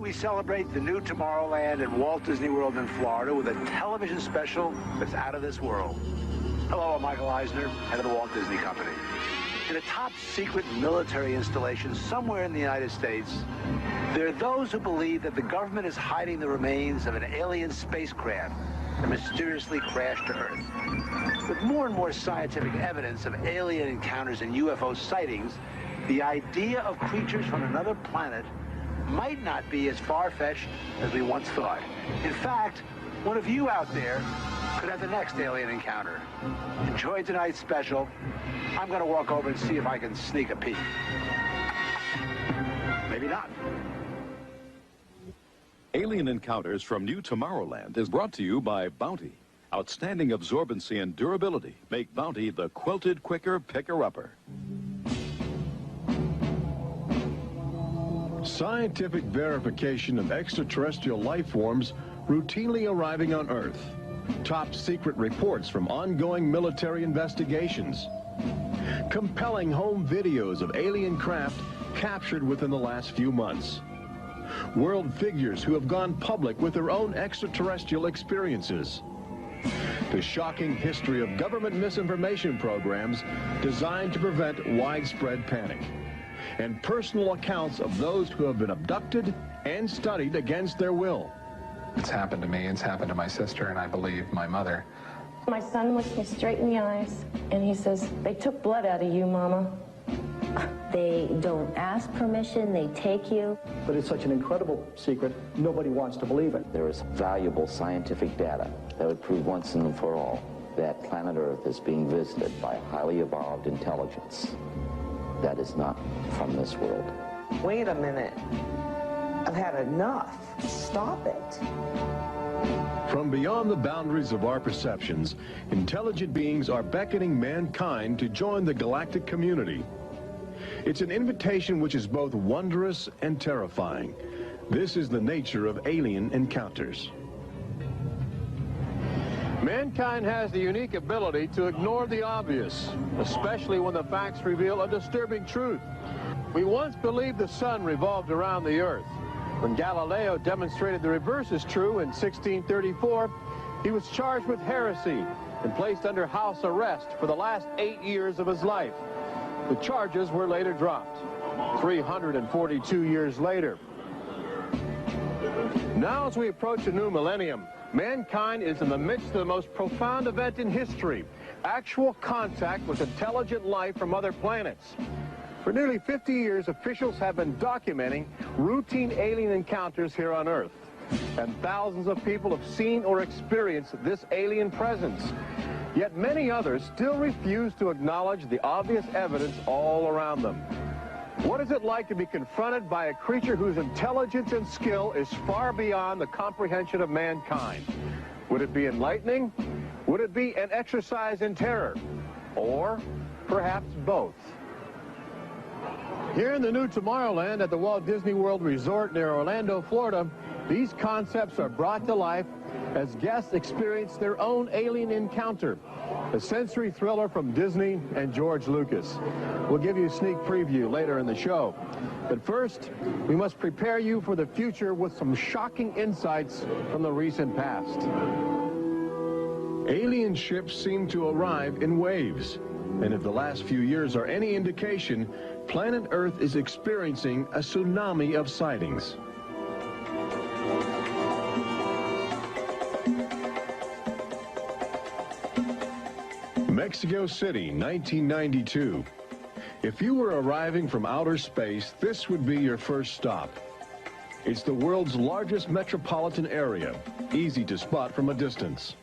we celebrate the new Tomorrowland at Walt Disney World in Florida with a television special that's out of this world. Hello, I'm Michael Eisner, head of the Walt Disney Company. In a top-secret military installation somewhere in the United States, there are those who believe that the government is hiding the remains of an alien spacecraft that mysteriously crashed to Earth. With more and more scientific evidence of alien encounters and UFO sightings, the idea of creatures from another planet might not be as far-fetched as we once thought. In fact, one of you out there could have the next alien encounter. Enjoy tonight's special. I'm going to walk over and see if I can sneak a peek. Maybe not. Alien Encounters from New Tomorrowland is brought to you by Bounty. Outstanding absorbency and durability make Bounty the quilted quicker picker-upper. Scientific verification of extraterrestrial life forms routinely arriving on Earth. Top secret reports from ongoing military investigations. Compelling home videos of alien craft captured within the last few months. World figures who have gone public with their own extraterrestrial experiences. The shocking history of government misinformation programs designed to prevent widespread panic. And personal accounts of those who have been abducted and studied against their will. It's happened to me, it's happened to my sister, and I believe my mother. My son looks me straight in the eyes, and he says, "They took blood out of you, Mama." They don't ask permission, they take you. But it's such an incredible secret, nobody wants to believe it. There is valuable scientific data that would prove once and for all that planet Earth is being visited by highly evolved intelligence that is not from this world. Wait a minute. I've had enough. Stop it. From beyond the boundaries of our perceptions, intelligent beings are beckoning mankind to join the galactic community. It's an invitation which is both wondrous and terrifying. This is the nature of alien encounters. Mankind has the unique ability to ignore the obvious, especially when the facts reveal a disturbing truth. We once believed the sun revolved around the earth. When Galileo demonstrated the reverse is true in 1634, he was charged with heresy and placed under house arrest for the last 8 years of his life. The charges were later dropped, 342 years later. Now, as we approach a new millennium, mankind is in the midst of the most profound event in history, actual contact with intelligent life from other planets. For nearly 50 years, officials have been documenting routine alien encounters here on Earth. And thousands of people have seen or experienced this alien presence. Yet many others still refuse to acknowledge the obvious evidence all around them. What is it like to be confronted by a creature whose intelligence and skill is far beyond the comprehension of mankind? Would it be enlightening? Would it be an exercise in terror? Or perhaps both? Here in the new Tomorrowland at the Walt Disney World Resort near Orlando, Florida, these concepts are brought to life as guests experience their own alien encounter, a sensory thriller from Disney and George Lucas. We'll give you a sneak preview later in the show. But first, we must prepare you for the future with some shocking insights from the recent past. Alien ships seem to arrive in waves. And if the last few years are any indication, planet Earth is experiencing a tsunami of sightings. Mexico City, 1992. If you were arriving from outer space, this would be your first stop. It's the world's largest metropolitan area, easy to spot from a distance.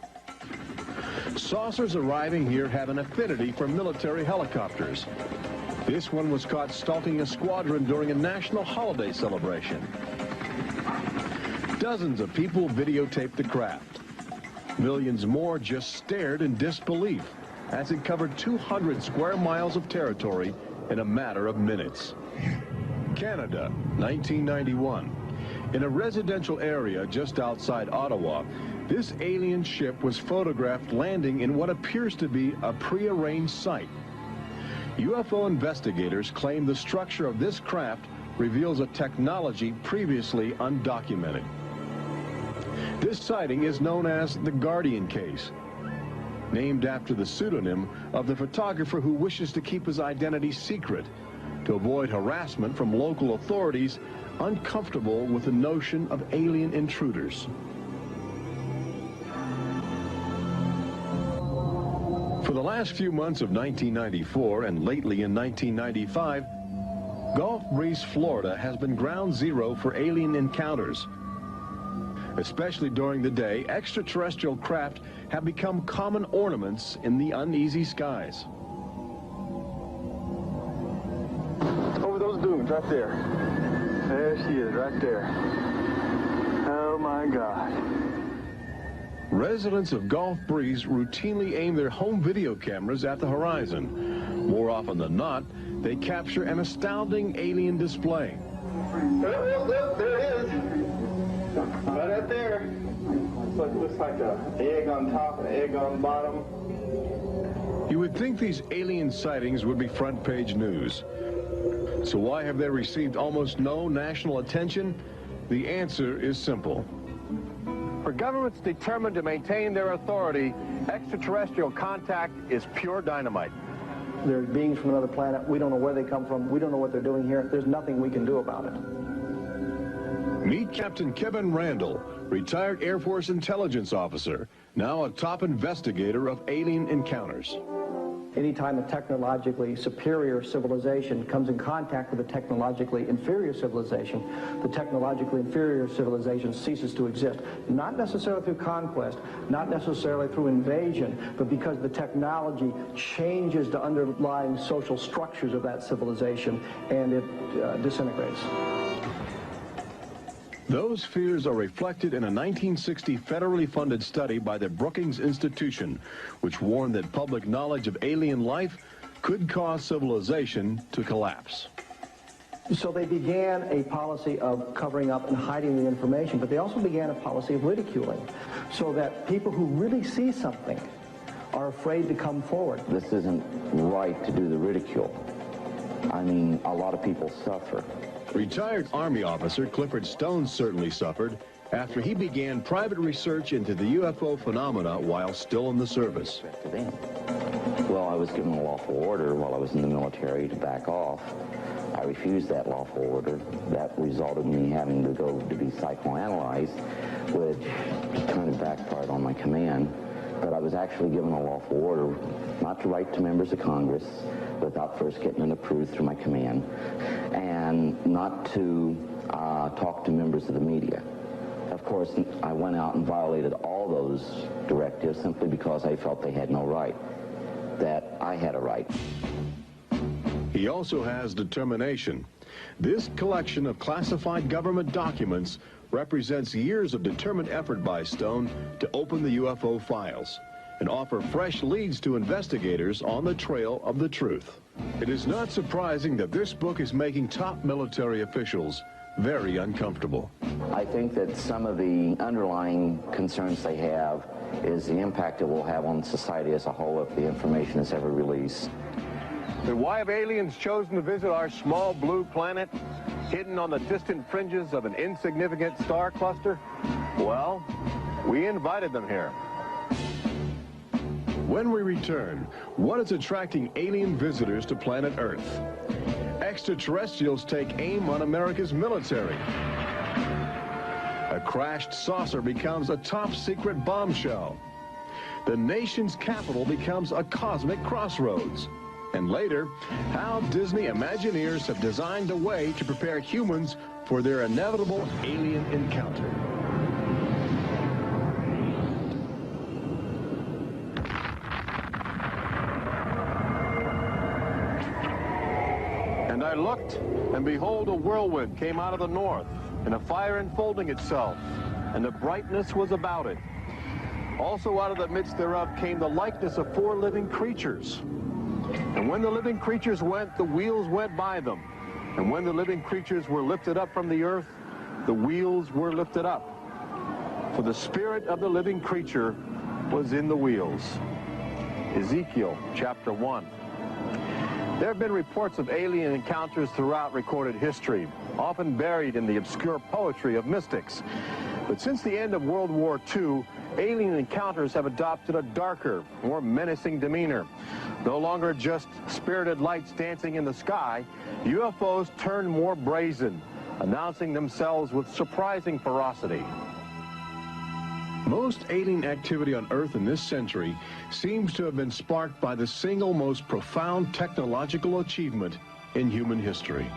Saucers arriving here have an affinity for military helicopters. This one was caught stalking a squadron during a national holiday celebration. Dozens of people videotaped the craft. Millions more just stared in disbelief as it covered 200 square miles of territory in a matter of minutes. Canada, 1991. In a residential area just outside Ottawa, this alien ship was photographed landing in what appears to be a prearranged site. UFO investigators claim the structure of this craft reveals a technology previously undocumented. This sighting is known as the Guardian case, named after the pseudonym of the photographer who wishes to keep his identity secret to avoid harassment from local authorities uncomfortable with the notion of alien intruders. For the last few months of 1994 and lately in 1995, Gulf Breeze, Florida has been ground zero for alien encounters. Especially during the day, extraterrestrial craft have become common ornaments in the uneasy skies. Over those dunes right there. There she is, right there. Oh my God. Residents of Gulf Breeze routinely aim their home video cameras at the horizon. More often than not, they capture an astounding alien display. There it is. Right up there. Looks like an egg on top and an egg on bottom. You would think these alien sightings would be front page news. So why have they received almost no national attention? The answer is simple. For governments determined to maintain their authority, extraterrestrial contact is pure dynamite. They're beings from another planet. We don't know where they come from. We don't know what they're doing here. There's nothing we can do about it. Meet Captain Kevin Randall, retired Air Force intelligence officer, now a top investigator of alien encounters. Anytime a technologically superior civilization comes in contact with a technologically inferior civilization, the technologically inferior civilization ceases to exist. Not necessarily through conquest, not necessarily through invasion, but because the technology changes the underlying social structures of that civilization and it disintegrates. Those fears are reflected in a 1960 federally funded study by the Brookings Institution, which warned that public knowledge of alien life could cause civilization to collapse. So they began a policy of covering up and hiding the information, but they also began a policy of ridiculing, so that people who really see something are afraid to come forward. This isn't right to do the ridicule. I mean, a lot of people suffer. Retired Army officer Clifford Stone certainly suffered after he began private research into the UFO phenomena while still in the service. Well, I was given a lawful order while I was in the military to back off. I refused that lawful order. That resulted in me having to go to be psychoanalyzed, which kind of backfired on my command. But I was actually given a lawful order not to write to members of Congress without first getting it approved through my command, and not to talk to members of the media. Of course, I went out and violated all those directives simply because I felt they had no right, that I had a right. He also has determination. This collection of classified government documents represents years of determined effort by Stone to open the UFO files and offer fresh leads to investigators on the trail of the truth. It is not surprising that this book is making top military officials very uncomfortable. I think that some of the underlying concerns they have is the impact it will have on society as a whole if the information is ever released. But why have aliens chosen to visit our small blue planet, hidden on the distant fringes of an insignificant star cluster? Well, we invited them here. When we return, what is attracting alien visitors to planet Earth? Extraterrestrials take aim on America's military. A crashed saucer becomes a top-secret bombshell. The nation's capital becomes a cosmic crossroads. And later, how Disney Imagineers have designed a way to prepare humans for their inevitable alien encounter. And I looked, and behold, a whirlwind came out of the north, and a fire enfolding itself, and the brightness was about it. Also out of the midst thereof came the likeness of 4 living creatures. And when the living creatures went, the wheels went by them. And when the living creatures were lifted up from the earth, the wheels were lifted up. For the spirit of the living creature was in the wheels. Ezekiel chapter 1. There have been reports of alien encounters throughout recorded history, often buried in the obscure poetry of mystics. But since the end of World War II, alien encounters have adopted a darker, more menacing demeanor. No longer just spirited lights dancing in the sky, UFOs turn more brazen, announcing themselves with surprising ferocity. Most alien activity on Earth in this century seems to have been sparked by the single most profound technological achievement in human history.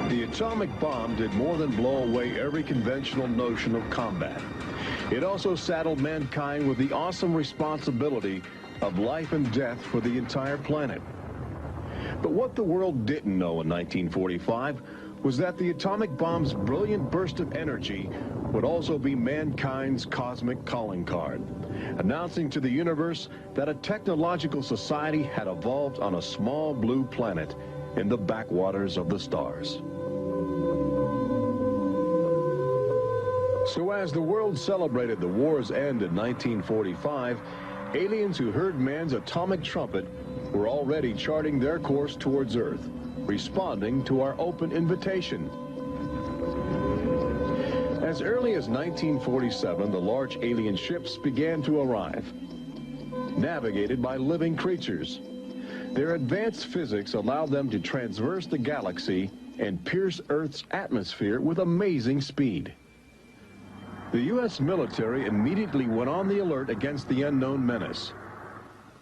The atomic bomb did more than blow away every conventional notion of combat. It also saddled mankind with the awesome responsibility of life and death for the entire planet. But what the world didn't know in 1945 was that the atomic bomb's brilliant burst of energy would also be mankind's cosmic calling card, announcing to the universe that a technological society had evolved on a small blue planet in the backwaters of the stars. So as the world celebrated the war's end in 1945, aliens who heard man's atomic trumpet were already charting their course towards Earth, responding to our open invitation. As early as 1947, the large alien ships began to arrive, navigated by living creatures. Their advanced physics allowed them to traverse the galaxy and pierce Earth's atmosphere with amazing speed. The U.S. military immediately went on the alert against the unknown menace.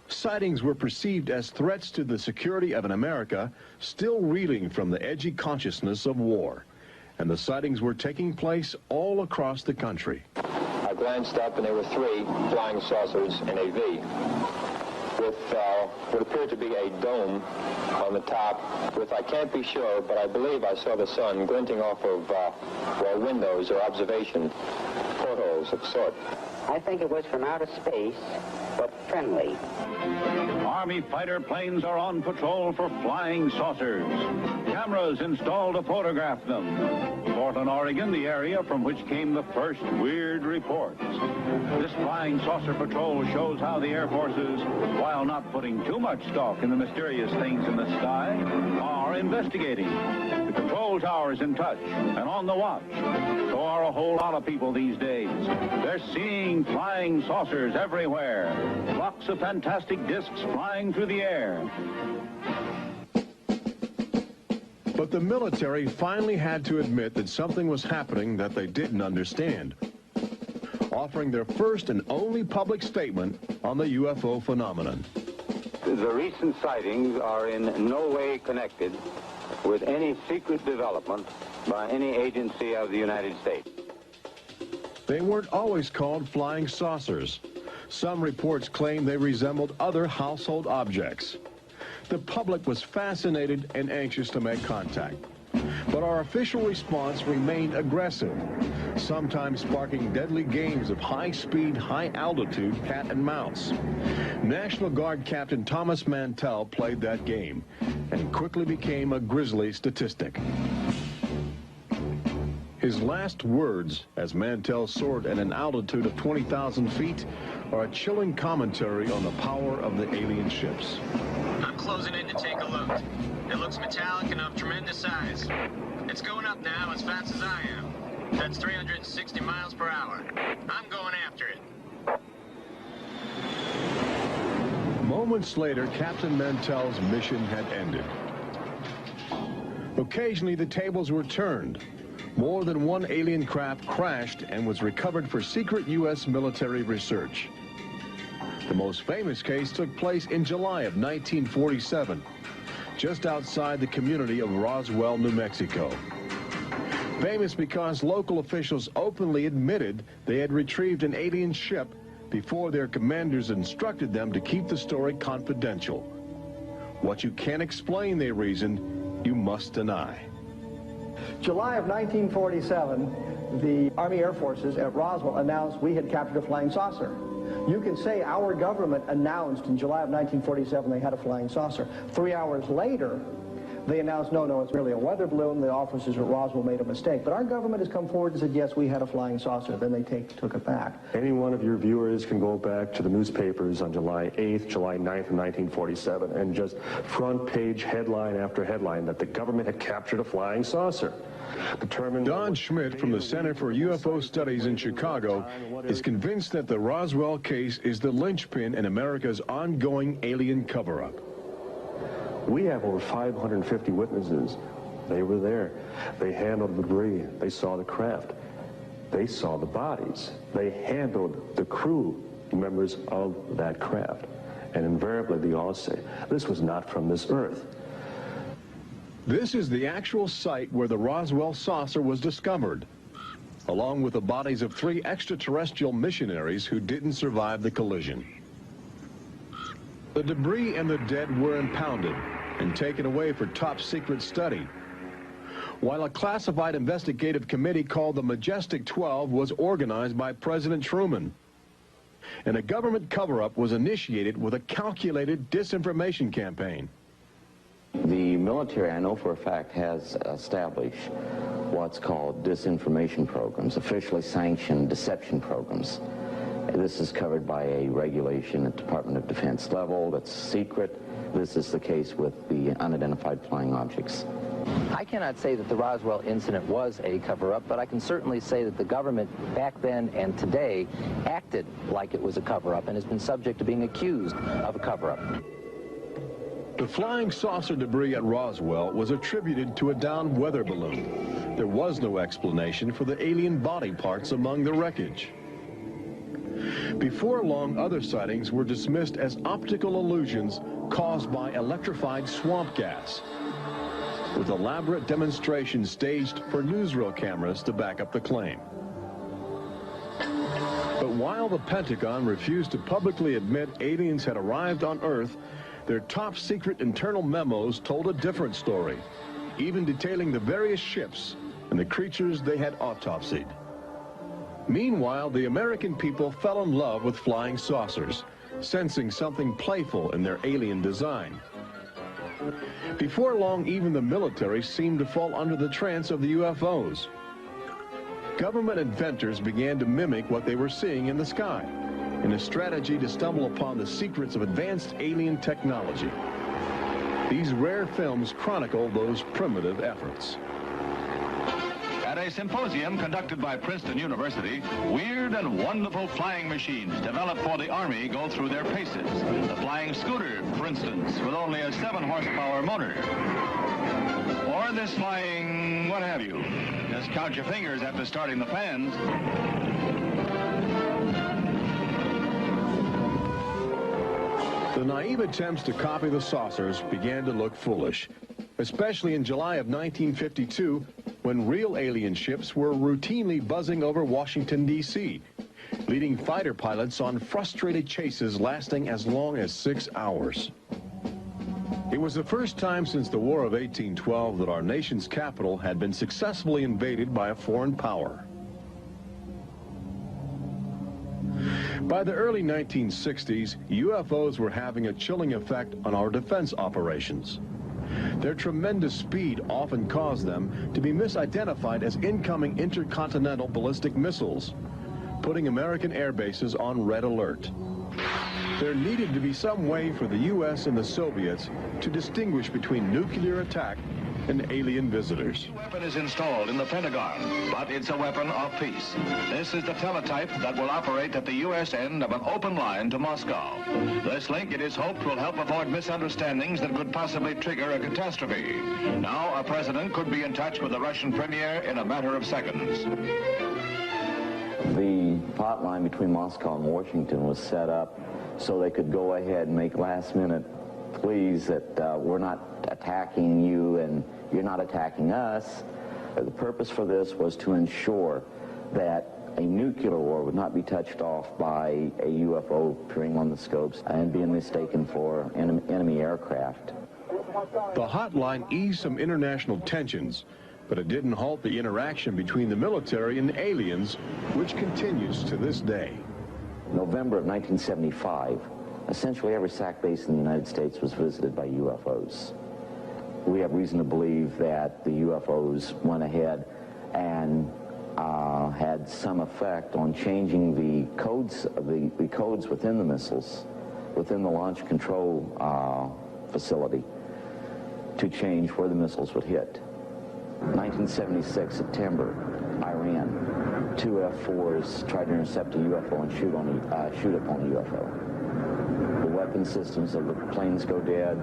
Sightings were perceived as threats to the security of an America still reeling from the edgy consciousness of war. And the sightings were taking place all across the country. I glanced up and there were 3 flying saucers in a V with what appeared to be a dome on the top with, I can't be sure, but I believe I saw the sun glinting off of windows or observation portholes of sort. I think it was from outer space, but friendly. Army fighter planes are on patrol for flying saucers. Cameras installed to photograph them. Portland, Oregon, the area from which came the first weird reports. This flying saucer patrol shows how the Air Forces, while not putting too much stock in the mysterious things in the sky, are investigating. The control tower's in touch and on the watch. So are a whole lot of people these days. They're seeing flying saucers everywhere. Flocks of fantastic discs flying through the air. But the military finally had to admit that something was happening that they didn't understand, offering their first and only public statement on the UFO phenomenon. The recent sightings are in no way connected with any secret development by any agency of the United States. They weren't always called flying saucers. Some reports claim they resembled other household objects. The public was fascinated and anxious to make contact. But our official response remained aggressive, sometimes sparking deadly games of high-speed, high-altitude cat and mouse. National Guard Captain Thomas Mantell played that game and quickly became a grisly statistic. His last words, as Mantell soared at an altitude of 20,000 feet, are a chilling commentary on the power of the alien ships. I'm closing in to take a look. It looks metallic and of tremendous size. It's going up now as fast as I am. That's 360 miles per hour. I'm going after it. Moments later, Captain Mantell's mission had ended. Occasionally, the tables were turned. More than one alien craft crashed and was recovered for secret U.S. military research. The most famous case took place in July of 1947, just outside the community of Roswell, New Mexico. Famous because local officials openly admitted they had retrieved an alien ship before their commanders instructed them to keep the story confidential. What you can't explain, they reasoned, you must deny. July of 1947, the Army Air Forces at Roswell announced we had captured a flying saucer. You can say our government announced in July of 1947 they had a flying saucer. 3 hours later, They announced, no, it's merely a weather balloon. The officers at Roswell made a mistake. But our government has come forward and said, yes, we had a flying saucer. Then they took it back. Any one of your viewers can go back to the newspapers on July 8th, July 9th of 1947, and just front page headline after headline that the government had captured a flying saucer. Don Schmidt from the Center for UFO Studies in Chicago is convinced that the Roswell case is the linchpin in America's ongoing alien cover-up. We have over 550 witnesses. They were there. They handled the debris. They saw the craft. They saw the bodies. They handled the crew members of that craft. And invariably, they all say, this was not from this earth. This is the actual site where the Roswell saucer was discovered, along with the bodies of 3 extraterrestrial missionaries who didn't survive the collision. The debris and the dead were impounded and taken away for top-secret study, while a classified investigative committee called the Majestic 12 was organized by President Truman. And a government cover-up was initiated with a calculated disinformation campaign. The military, I know for a fact, has established what's called disinformation programs, officially sanctioned deception programs. This is covered by a regulation at Department of Defense level that's secret. This is the case with the unidentified flying objects. I cannot say that the Roswell incident was a cover-up, but I can certainly say that the government back then and today acted like it was a cover-up and has been subject to being accused of a cover-up. The flying saucer debris at Roswell was attributed to a downed weather balloon. There was no explanation for the alien body parts among the wreckage. Before long, other sightings were dismissed as optical illusions caused by electrified swamp gas, with elaborate demonstrations staged for newsreel cameras to back up the claim. But while the Pentagon refused to publicly admit aliens had arrived on Earth, their top-secret internal memos told a different story, even detailing the various ships and the creatures they had autopsied. Meanwhile, the American people fell in love with flying saucers, sensing something playful in their alien design. Before long, even the military seemed to fall under the trance of the UFOs. Government inventors began to mimic what they were seeing in the sky, in a strategy to stumble upon the secrets of advanced alien technology. These rare films chronicle those primitive efforts. At a symposium conducted by Princeton University, weird and wonderful flying machines developed for the Army go through their paces. The flying scooter, for instance, with only a 7-horsepower motor. Or this flying what have you. Just count your fingers after starting the fans. The naive attempts to copy the saucers began to look foolish, especially in July of 1952, when real alien ships were routinely buzzing over Washington, D.C., leading fighter pilots on frustrated chases lasting as long as 6 hours. It was the first time since the War of 1812 that our nation's capital had been successfully invaded by a foreign power. By the early 1960s, UFOs were having a chilling effect on our defense operations. Their tremendous speed often caused them to be misidentified as incoming intercontinental ballistic missiles, putting American air bases on red alert. There needed to be some way for the U.S. and the Soviets to distinguish between nuclear attack and alien visitors. The weapon is installed in the Pentagon, but it's a weapon of peace. This is the teletype that will operate at the U.S. end of an open line to Moscow. This link, it is hoped, will help avoid misunderstandings that could possibly trigger a catastrophe. Now, a president could be in touch with the Russian premier in a matter of seconds. The hotline between Moscow and Washington was set up so they could go ahead and make last-minute pleas that we're not attacking you and you're not attacking us. The purpose for this was to ensure that a nuclear war would not be touched off by a UFO appearing on the scopes and being mistaken for enemy aircraft. The hotline eased some international tensions, but it didn't halt the interaction between the military and aliens, which continues to this day. November of 1975, essentially every SAC base in the United States was visited by UFOs. we have reason to believe that the UFOs went ahead and had some effect on changing the codes within the missiles, within the launch control facility, to change where the missiles would hit. 1976, September, Iran, 2 F-4s tried to intercept a UFO and shoot upon the UFO. The weapon systems of the planes go dead.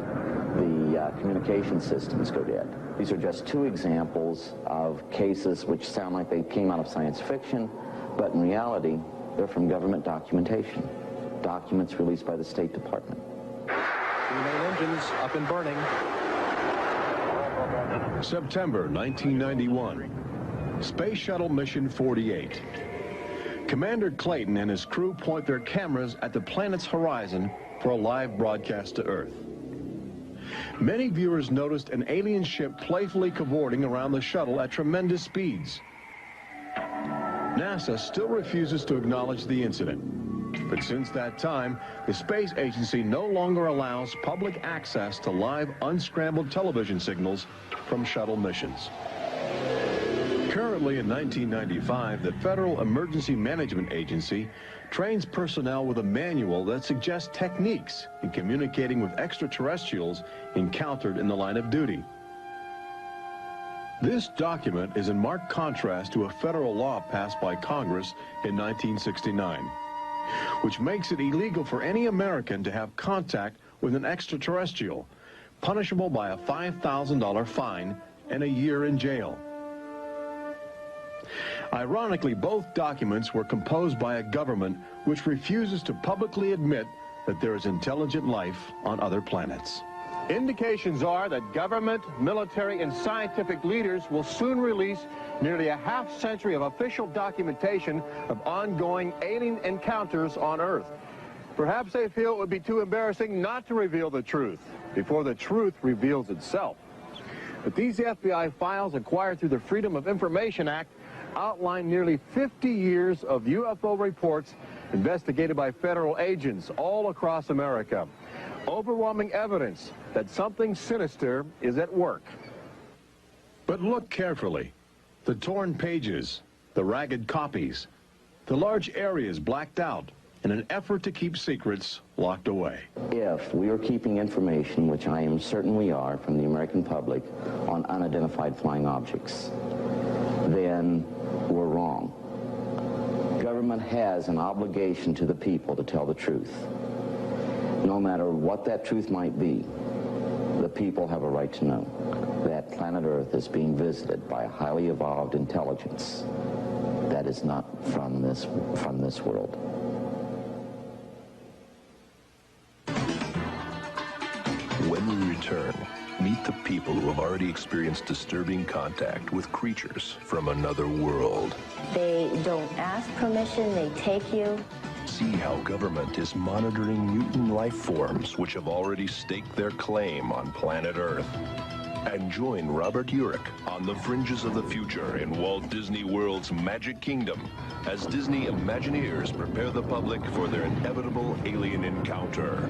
The communication systems go dead. These are just 2 examples of cases which sound like they came out of science fiction, but in reality, they're from government documentation. Documents released by the State Department. 3 main engines up and burning. September 1991. Space Shuttle Mission 48. Commander Clayton and his crew point their cameras at the planet's horizon for a live broadcast to Earth. Many viewers noticed an alien ship playfully cavorting around the shuttle at tremendous speeds. NASA still refuses to acknowledge the incident. But since that time, the space agency no longer allows public access to live unscrambled television signals from shuttle missions. Currently in 1995, the Federal Emergency Management Agency trains personnel with a manual that suggests techniques in communicating with extraterrestrials encountered in the line of duty. This document is in marked contrast to a federal law passed by Congress in 1969, which makes it illegal for any American to have contact with an extraterrestrial, punishable by a $5,000 fine and a year in jail. Ironically, both documents were composed by a government which refuses to publicly admit that there is intelligent life on other planets. Indications are that government, military, and scientific leaders will soon release nearly a half-century of official documentation of ongoing alien encounters on Earth. Perhaps they feel it would be too embarrassing not to reveal the truth before the truth reveals itself. But these FBI files acquired through the Freedom of Information Act outline nearly 50 years of UFO reports investigated by federal agents all across America. Overwhelming evidence that something sinister is at work. But look carefully. The torn pages, the ragged copies, the large areas blacked out in an effort to keep secrets locked away. If we are keeping information, which I am certain we are, from the American public on unidentified flying objects, then we're wrong. Government has an obligation to the people to tell the truth. No matter what that truth might be, the people have a right to know that planet Earth is being visited by a highly evolved intelligence that is not from this world. When we return, meet the people who have already experienced disturbing contact with creatures from another world. They don't ask permission, they take you. See how government is monitoring mutant life forms which have already staked their claim on planet Earth. And join Robert Urich on the fringes of the future in Walt Disney World's Magic Kingdom as Disney Imagineers prepare the public for their inevitable alien encounter.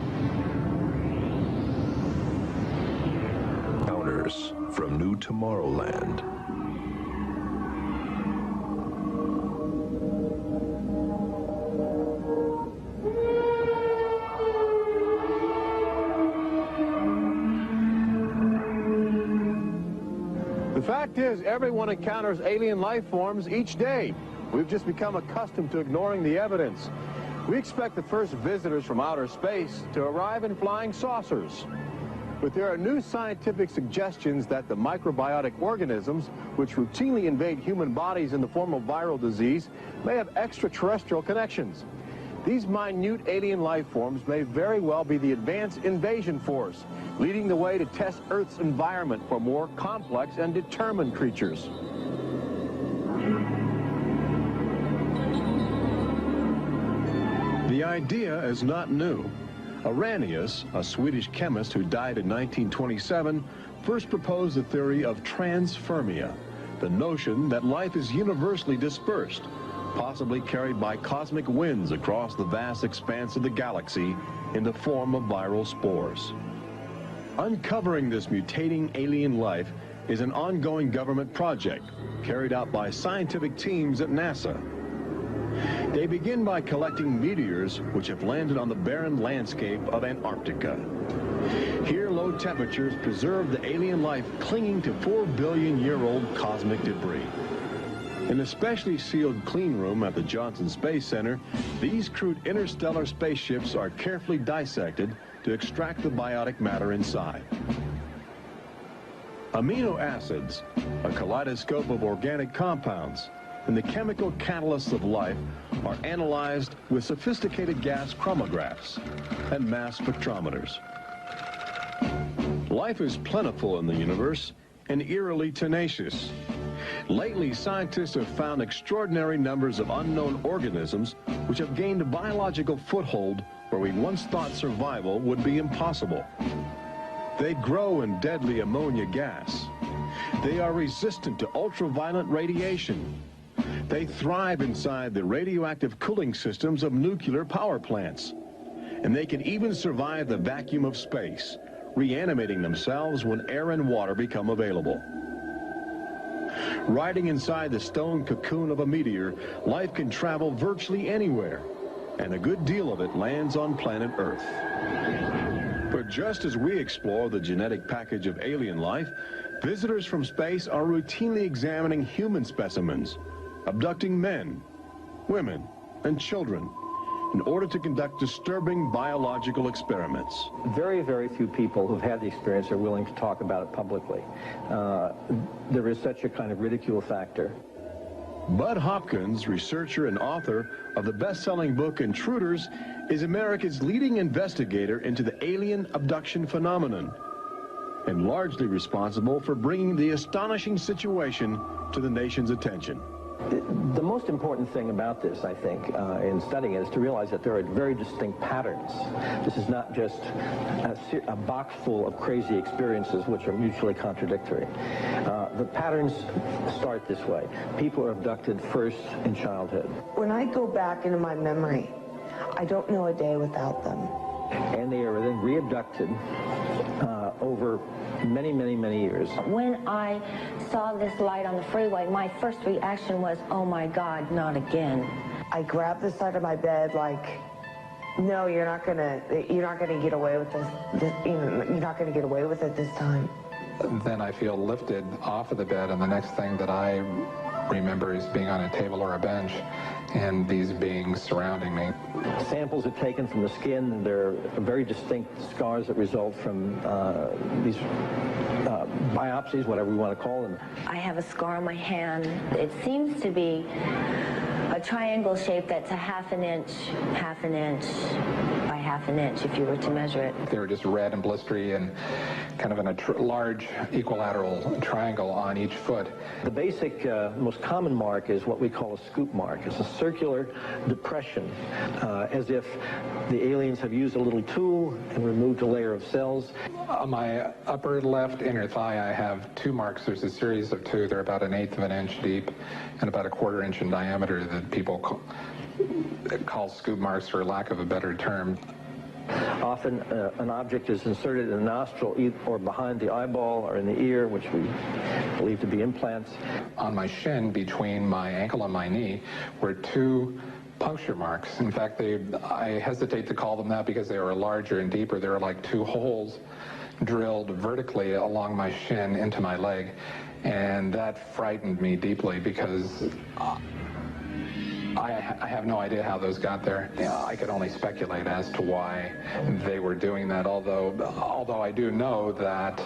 Encounters from New Tomorrowland. The fact is, everyone encounters alien life forms each day. We've just become accustomed to ignoring the evidence. We expect the first visitors from outer space to arrive in flying saucers. But there are new scientific suggestions that the microbiotic organisms, which routinely invade human bodies in the form of viral disease, may have extraterrestrial connections. These minute alien life forms may very well be the advanced invasion force, leading the way to test Earth's environment for more complex and determined creatures. The idea is not new. Arrhenius, a Swedish chemist who died in 1927, first proposed the theory of transfermia, the notion that life is universally dispersed, possibly carried by cosmic winds across the vast expanse of the galaxy in the form of viral spores. Uncovering this mutating alien life is an ongoing government project carried out by scientific teams at NASA. They begin by collecting meteors which have landed on the barren landscape of Antarctica. Here, low temperatures preserve the alien life clinging to 4-billion-year-old cosmic debris. In a specially sealed clean room at the Johnson Space Center, these crude interstellar spaceships are carefully dissected to extract the biotic matter inside. Amino acids, a kaleidoscope of organic compounds, and the chemical catalysts of life are analyzed with sophisticated gas chromographs and mass spectrometers. Life is plentiful in the universe and eerily tenacious. Lately, scientists have found extraordinary numbers of unknown organisms which have gained a biological foothold where we once thought survival would be impossible. They grow in deadly ammonia gas. They are resistant to ultraviolet radiation. They thrive inside the radioactive cooling systems of nuclear power plants. And they can even survive the vacuum of space, reanimating themselves when air and water become available. Riding inside the stone cocoon of a meteor, life can travel virtually anywhere, and a good deal of it lands on planet Earth. But just as we explore the genetic package of alien life, visitors from space are routinely examining human specimens, abducting men, women, and children in order to conduct disturbing biological experiments. Very, very few people who've had the experience are willing to talk about it publicly. There is such a kind of ridicule factor. Bud Hopkins, researcher and author of the best-selling book Intruders, is America's leading investigator into the alien abduction phenomenon, and largely responsible for bringing the astonishing situation to the nation's attention. The most important thing about this, I think, in studying it, is to realize that there are very distinct patterns. This is not just a box full of crazy experiences which are mutually contradictory. The patterns start this way. People are abducted first in childhood. When I go back into my memory, I don't know a day without them. And they are then re-abducted over many, many, many years. When I saw this light on the freeway, my first reaction was, oh my God, not again. I grabbed the side of my bed like, no, you're not gonna get away with this. You're not gonna get away with it this time. Then I feel lifted off of the bed, and the next thing that I remember is being on a table or a bench and these beings surrounding me. Samples are taken from the skin, and there are very distinct scars that result from these biopsies, whatever we want to call them. I have a scar on my hand. It seems to be a triangle shape that's a half an inch by half an inch if you were to measure it. They were just red and blistery and kind of in a large equilateral triangle on each foot. The basic, most common mark is what we call a scoop mark. It's a circular depression, as if the aliens have used a little tool and removed a layer of cells. On my upper left inner thigh, I have two marks. There's a series of two. They're about 1/8 of an inch deep and about 1/4 inch in diameter that people call scoop marks, for lack of a better term. Often an object is inserted in the nostril or behind the eyeball or in the ear, which we believe to be implants. On my shin, between my ankle and my knee, were two puncture marks. In fact, I hesitate to call them that because they were larger and deeper. They were like two holes drilled vertically along my shin into my leg. And that frightened me deeply because I have no idea how those got there. I could only speculate as to why they were doing that, although I do know that,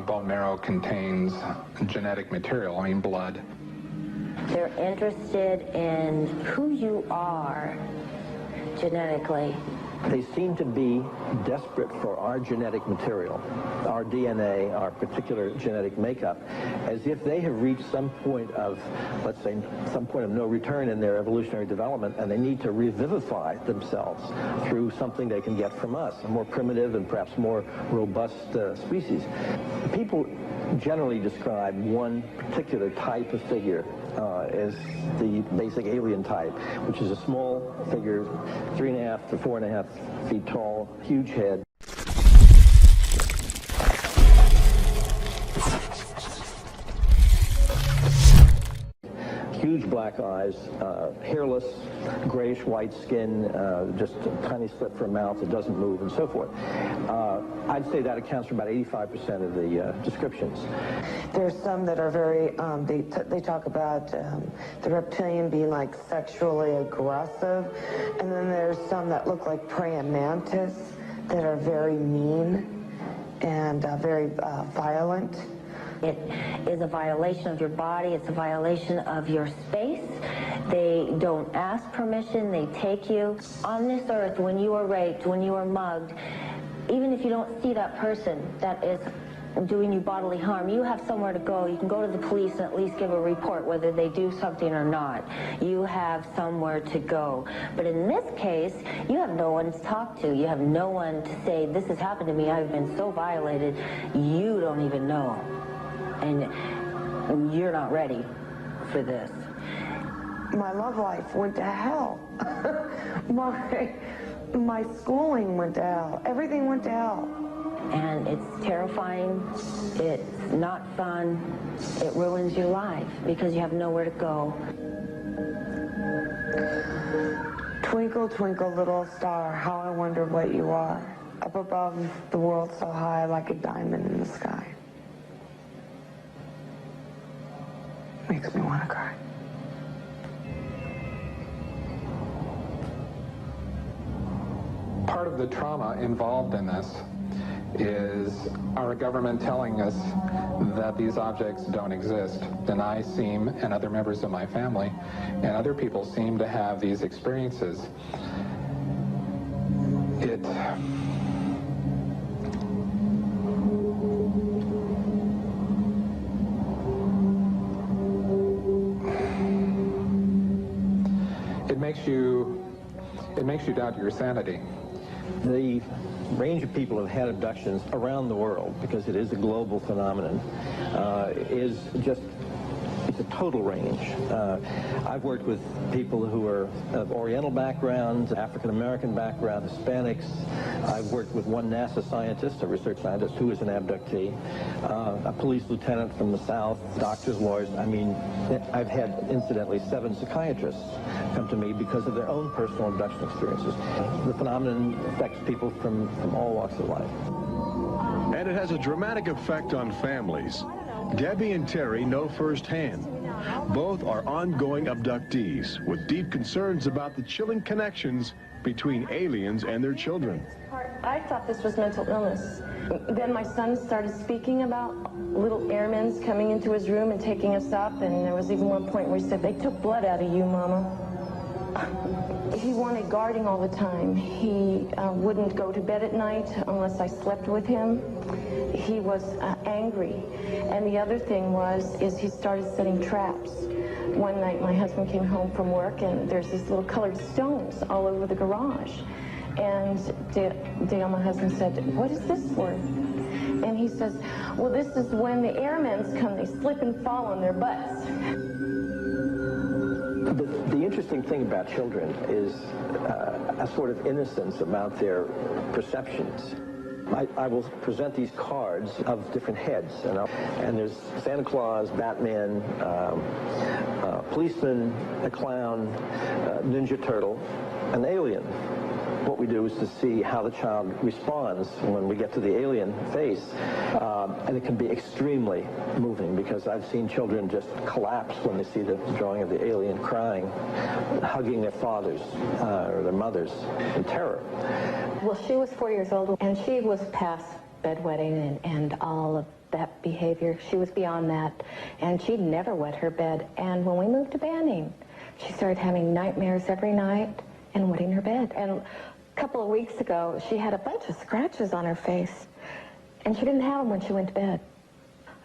bone marrow contains genetic material, blood. They're interested in who you are genetically. They seem to be desperate for our genetic material, our DNA, our particular genetic makeup, as if they have reached some point of, let's say, some point of no return in their evolutionary development, and they need to revivify themselves through something they can get from us, a more primitive and perhaps more robust species. People generally describe one particular type of figure as the basic alien type, which is a small figure, 3.5 to 4.5 feet tall, huge head. huge black eyes, hairless, grayish-white skin, just a tiny slit for a mouth that doesn't move, and so forth. I'd say that accounts for about 85% of the descriptions. There's some that are very, they talk about the reptilian being like sexually aggressive, and then there's some that look like praying mantis that are very mean and very violent. It is a violation of your body. It's a violation of your space. They don't ask permission. They take you. On this earth, when you are raped, when you are mugged, even if you don't see that person that is doing you bodily harm, you have somewhere to go. You can go to the police and at least give a report whether they do something or not. You have somewhere to go. But in this case, you have no one to talk to. You have no one to say, this has happened to me. I've been so violated. You don't even know. And you're not ready for this. My love life went to hell. My schooling went to hell. Everything went to hell. And it's terrifying. It's not fun. It ruins your life because you have nowhere to go. Twinkle, twinkle, little star, how I wonder what you are. Up above the world so high like a diamond in the sky. Makes me want to cry. Part of the trauma involved in this is our government telling us that these objects don't exist. And I seem, and other members of my family, and other people seem to have these experiences. It makes you doubt your sanity. The range of people who have had abductions around the world, because it is a global phenomenon, is just, it's a total range. I've worked with people who are of Oriental backgrounds, African-American background, Hispanics. I've worked with one NASA scientist, a research scientist, who is an abductee, a police lieutenant from the South, doctors, lawyers. I mean, I've had, incidentally, 7 psychiatrists come to me because of their own personal abduction experiences. The phenomenon affects people from all walks of life. And it has a dramatic effect on families. Debbie and Terry know firsthand. Both are ongoing abductees with deep concerns about the chilling connections between aliens and their children. I thought this was mental illness. Then my son started speaking about little airmen coming into his room and taking us up, and there was even one point where he said, "They took blood out of you, Mama." He wanted guarding all the time. He wouldn't go to bed at night unless I slept with him. He was angry. And the other thing is he started setting traps. One night my husband came home from work and there's these little colored stones all over the garage. And Dale, my husband, said, "What is this for?" And he says, "Well, this is when the airmen come, they slip and fall on their butts." The interesting thing about children is a sort of innocence about their perceptions. I will present these cards of different heads, and there's Santa Claus, Batman, policeman, a clown, Ninja Turtle, an alien. What we do is to see how the child responds when we get to the alien face, and it can be extremely moving because I've seen children just collapse when they see the drawing of the alien, crying, hugging their fathers or their mothers in terror. Well, she was 4 years old, and she was past bedwetting and all of that behavior. She was beyond that, and she'd never wet her bed. And when we moved to Banning, she started having nightmares every night and wetting her bed. And a couple of weeks ago, she had a bunch of scratches on her face, and she didn't have them when she went to bed.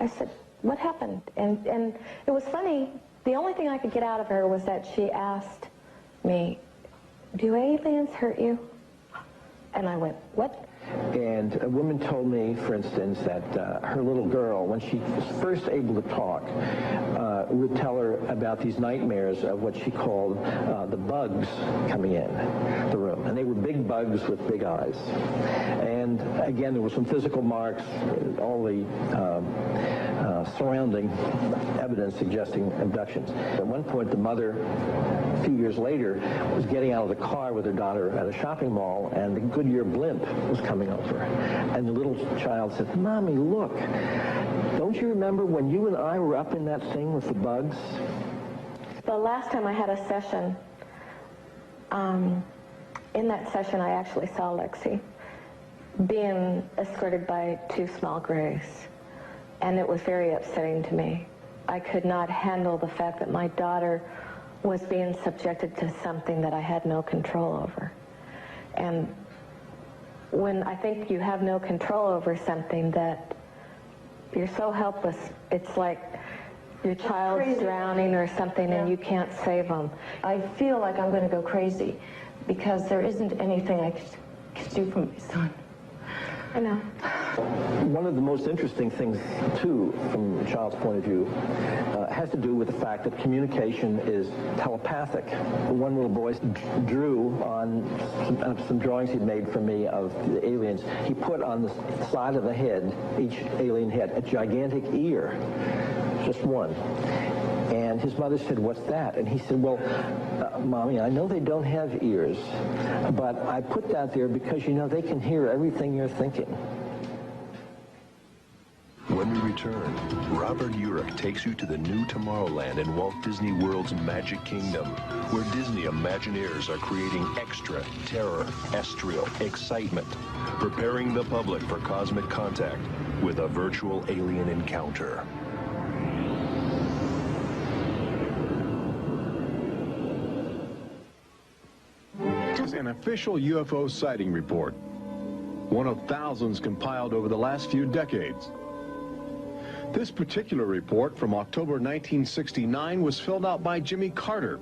I said, "What happened?" And it was funny. The only thing I could get out of her was that she asked me, "Do aliens hurt you?" And I went, "What?" And a woman told me, for instance, that her little girl, when she was first able to talk, would tell her about these nightmares of what she called the bugs coming in the room. And they were big big bugs with big eyes. And again, there were some physical marks, all the surrounding evidence suggesting abductions. At one point, the mother, a few years later, was getting out of the car with her daughter at a shopping mall, and the Goodyear blimp was coming over. And the little child said, "Mommy, look, don't you remember when you and I were up in that thing with the bugs?" The last time I had a session, in that session I actually saw Lexi being escorted by two small grays, and it was very upsetting to me. I could not handle the fact that my daughter was being subjected to something that I had no control over. And when I think you have no control over something, that you're so helpless, it's like your child's drowning or something, and you can't save them. I feel like I'm going to go crazy because there isn't anything I could do for my son. I know. One of the most interesting things, too, from a child's point of view, has to do with the fact that communication is telepathic. One little boy drew on some drawings he'd made for me of the aliens. He put on the side of the head, each alien head, a gigantic ear, just one. And his mother said, "What's that?" And he said, "Well, Mommy, I know they don't have ears, but I put that there because, you know, they can hear everything you're thinking." When we return, Robert Urich takes you to the new Tomorrowland in Walt Disney World's Magic Kingdom, where Disney Imagineers are creating extra terror, estrial excitement, preparing the public for cosmic contact with a virtual alien encounter. An official UFO sighting report, one of thousands compiled over the last few decades. This particular report from October 1969 was filled out by Jimmy Carter.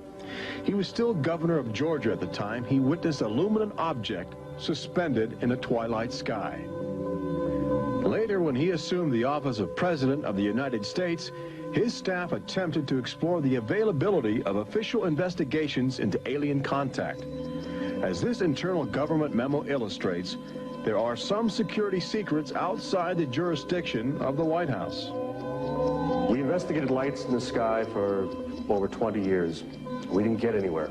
He was still governor of Georgia at the time. He witnessed a luminant object suspended in a twilight sky. Later, when he assumed the office of President of the United States, his staff attempted to explore the availability of official investigations into alien contact. As this internal government memo illustrates, there are some security secrets outside the jurisdiction of the White House. We investigated lights in the sky for over 20 years. We didn't get anywhere.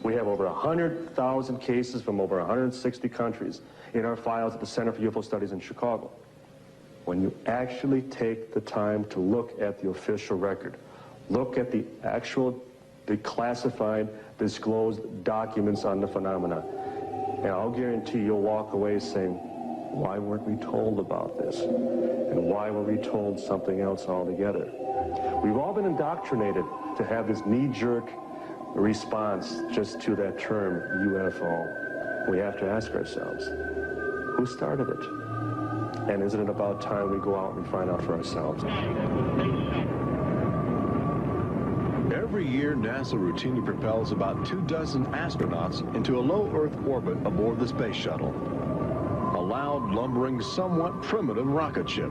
We have over 100,000 cases from over 160 countries in our files at the Center for UFO Studies in Chicago. When you actually take the time to look at the official record, look at the actual declassified, disclosed documents on the phenomena, and I'll guarantee you'll walk away saying, why weren't we told about this? And why were we told something else altogether? We've all been indoctrinated to have this knee-jerk response just to that term, UFO. We have to ask ourselves, who started it? And isn't it about time we go out and find out for ourselves? Every year, NASA routinely propels about 24 astronauts into a low Earth orbit aboard the space shuttle, a loud, lumbering, somewhat primitive rocket ship.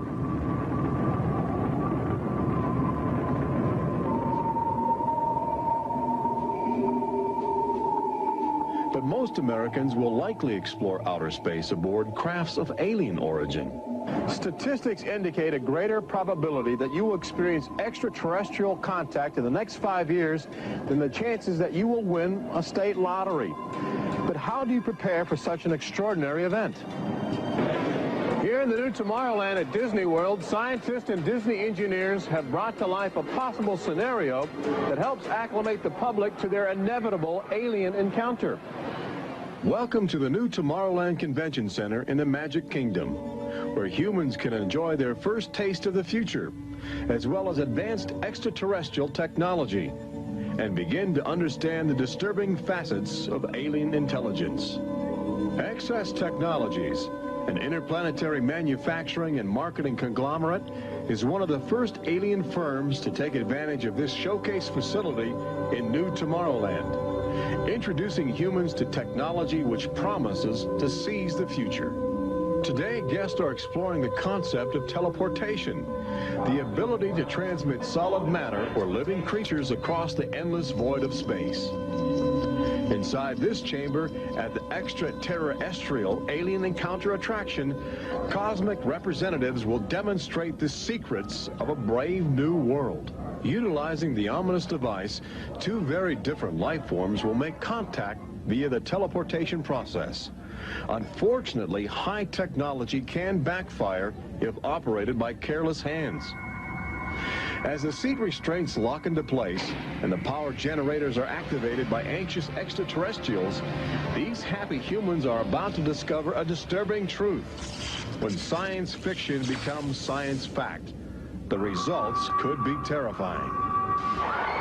But most Americans will likely explore outer space aboard crafts of alien origin. Statistics indicate a greater probability that you will experience extraterrestrial contact in the next 5 years than the chances that you will win a state lottery. But how do you prepare for such an extraordinary event? Here in the new Tomorrowland at Disney World, scientists and Disney engineers have brought to life a possible scenario that helps acclimate the public to their inevitable alien encounter. Welcome to the new Tomorrowland Convention Center in the Magic Kingdom, where humans can enjoy their first taste of the future, as well as advanced extraterrestrial technology, and begin to understand the disturbing facets of alien intelligence. Access Technologies, an interplanetary manufacturing and marketing conglomerate, is one of the first alien firms to take advantage of this showcase facility in New Tomorrowland, introducing humans to technology which promises to seize the future. Today, guests are exploring the concept of teleportation, the ability to transmit solid matter or living creatures across the endless void of space. Inside this chamber, at the extraterrestrial alien encounter attraction, cosmic representatives will demonstrate the secrets of a brave new world. Utilizing the ominous device, two very different life forms will make contact via the teleportation process. Unfortunately, high technology can backfire if operated by careless hands. As the seat restraints lock into place and the power generators are activated by anxious extraterrestrials, these happy humans are about to discover a disturbing truth. When science fiction becomes science fact, the results could be terrifying.